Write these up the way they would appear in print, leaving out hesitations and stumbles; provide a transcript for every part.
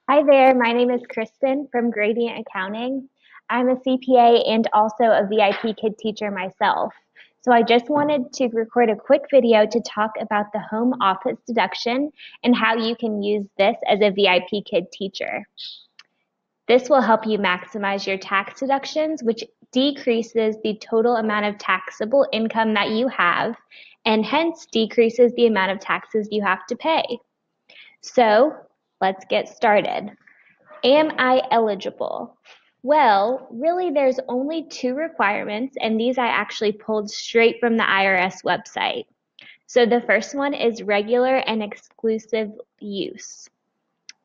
Hi there, my name is Kristen from Gradient Accounting. I'm a CPA and also a VIP Kid teacher myself. So I just wanted to record a quick video to talk about the home office deduction and how you can use this as a VIP Kid teacher. This will help you maximize your tax deductions, which decreases the total amount of taxable income that you have and hence decreases the amount of taxes you have to pay. So let's get started. Am I eligible? Well, really, there's only two requirements, and these I actually pulled straight from the IRS website. So the first one is regular and exclusive use.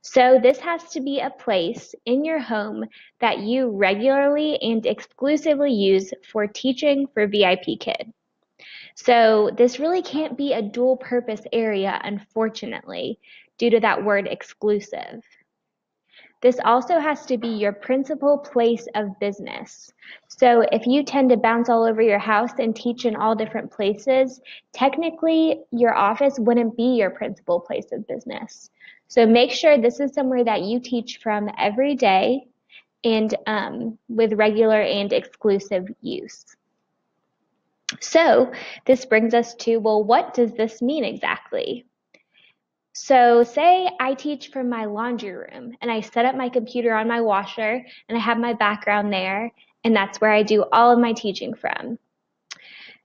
So this has to be a place in your home that you regularly and exclusively use for teaching for VIP Kid. So this really can't be a dual purpose area, unfortunately, due to that word exclusive. This also has to be your principal place of business. So if you tend to bounce all over your house and teach in all different places, technically your office wouldn't be your principal place of business. So make sure this is somewhere that you teach from every day and with regular and exclusive use. So this brings us to, well, what does this mean exactly? So say I teach from my laundry room and I set up my computer on my washer and I have my background there and that's where I do all of my teaching from.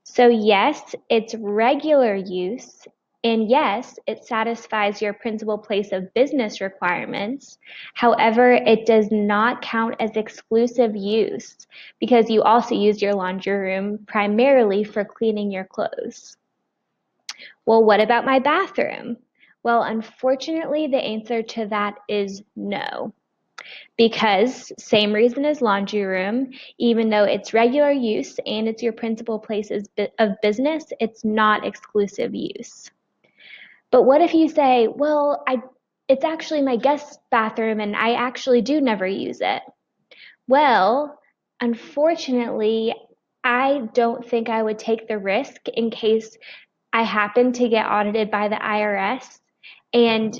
So yes, it's regular use and yes, it satisfies your principal place of business requirements. However, it does not count as exclusive use because you also use your laundry room primarily for cleaning your clothes. Well, what about my bathroom? Well, unfortunately, the answer to that is no. Because, same reason as laundry room, even though it's regular use and it's your principal place of business, it's not exclusive use. But what if you say, well, it's actually my guest bathroom and I actually do never use it? Well, unfortunately, I don't think I would take the risk in case I happen to get audited by the IRS and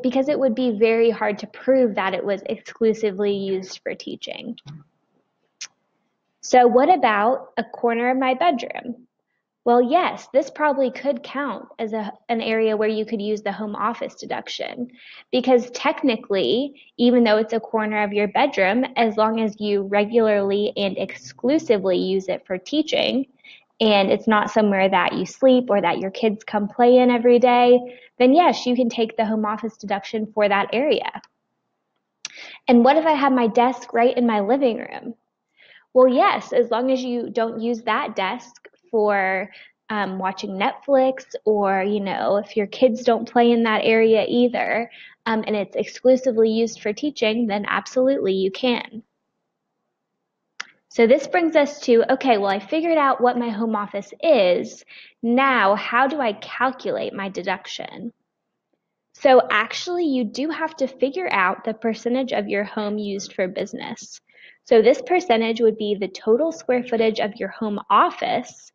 because it would be very hard to prove that it was exclusively used for teaching. So what about a corner of my bedroom? Well, yes, this probably could count as an area where you could use the home office deduction because technically, even though it's a corner of your bedroom, as long as you regularly and exclusively use it for teaching, and it's not somewhere that you sleep or that your kids come play in every day, then yes, you can take the home office deduction for that area. And what if I have my desk right in my living room? Well, yes, as long as you don't use that desk for watching Netflix or, if your kids don't play in that area either, and it's exclusively used for teaching, then absolutely you can. So this brings us to, okay, well, I figured out what my home office is. Now, how do I calculate my deduction? So actually, you do have to figure out the percentage of your home used for business. So this percentage would be the total square footage of your home office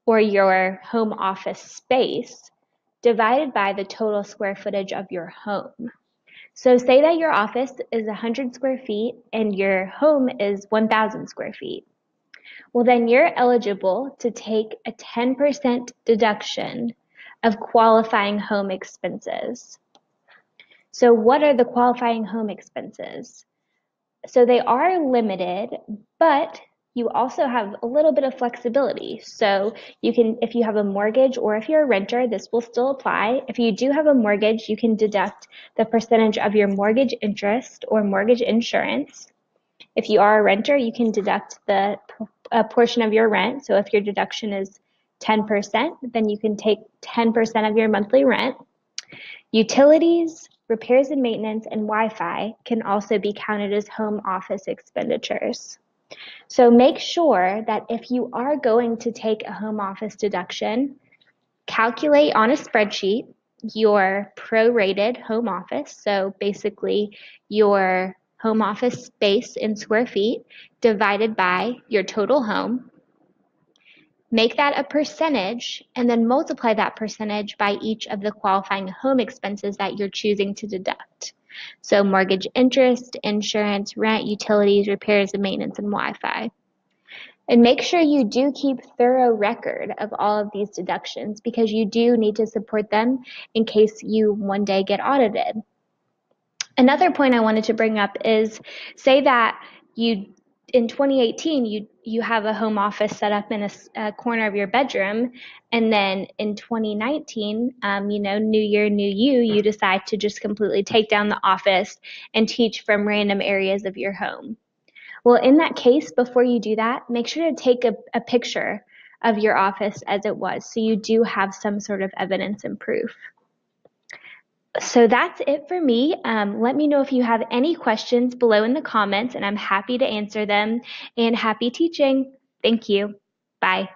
or your home office space divided by the total square footage of your home. So say that your office is 100 square feet and your home is 1,000 square feet. Well, then you're eligible to take a 10% deduction of qualifying home expenses. So what are the qualifying home expenses? So they are limited, but you also have a little bit of flexibility. So you can, if you have a mortgage or if you're a renter, this will still apply. If you do have a mortgage, you can deduct the percentage of your mortgage interest or mortgage insurance. If you are a renter, you can deduct the portion of your rent. So if your deduction is 10%, then you can take 10% of your monthly rent. Utilities, repairs and maintenance, and Wi-Fi can also be counted as home office expenditures. So make sure that if you are going to take a home office deduction, calculate on a spreadsheet your prorated home office, so basically your home office space in square feet divided by your total home. Make that a percentage and then multiply that percentage by each of the qualifying home expenses that you're choosing to deduct. So mortgage interest, insurance, rent, utilities, repairs and maintenance, and Wi-Fi. And make sure you do keep thorough record of all of these deductions because you do need to support them in case you one day get audited. Another point I wanted to bring up is, say that you in 2018 you have a home office set up in a corner of your bedroom, and then in 2019, new year, new you decide to just completely take down the office and teach from random areas of your home. Well, in that case, before you do that, make sure to take a picture of your office as it was, so you do have some sort of evidence and proof. So that's it for me. Let me know if you have any questions below in the comments, and I'm happy to answer them, and happy teaching. Thank you. Bye.